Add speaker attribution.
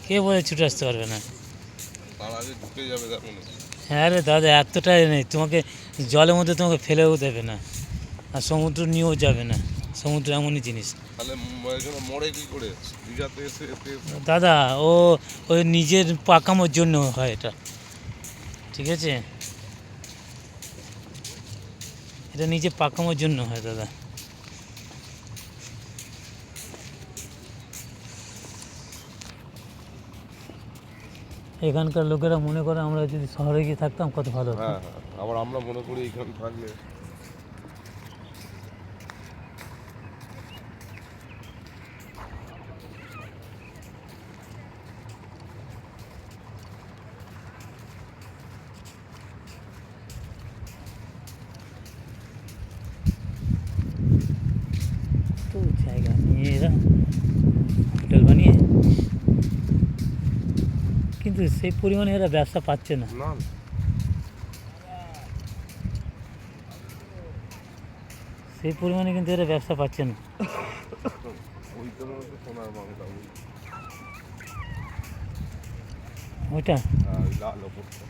Speaker 1: কে বলে ছুটে আসতে পারবে না?
Speaker 2: তার আগে ঢুকে যাবে দেখুন।
Speaker 1: হ্যাঁ রে দাদা, এতটাই নেই, তোমাকে জলের মধ্যে তোমাকে ফেলেও দেবে না, আর সমুদ্র নিয়েও যাবে না। সমুদ্র এমনই জিনিস
Speaker 2: তাহলে এখানে মরে কি করে? দীঘাতে এসে এসে
Speaker 1: দাদা। ও ওই নিজের পাকামোর জন্য হয় এটা, ঠিক আছে? এটা নিজে পাকামোর জন্য হয় দাদা। এখানকার লোকেরা মনে করে আমরা যদি শহরে গিয়ে থাকতাম কত ভালো হতো।
Speaker 2: হ্যাঁ হ্যাঁ, আবার আমরা মনে করি এখানে থাকলে
Speaker 1: তো জায়গা নিয়ে এরা হোটেল বানিয়ে, কিন্তু সেই পরিমাণে এরা ব্যবসা পাচ্ছে না।
Speaker 2: না
Speaker 1: সেই পরিমাণে কিন্তু এরা ব্যবসা পাচ্ছে না।
Speaker 2: ওইটা মনে হচ্ছে সোনার বাংলা,
Speaker 1: ওইটা
Speaker 2: ওই লাল ওপরটা।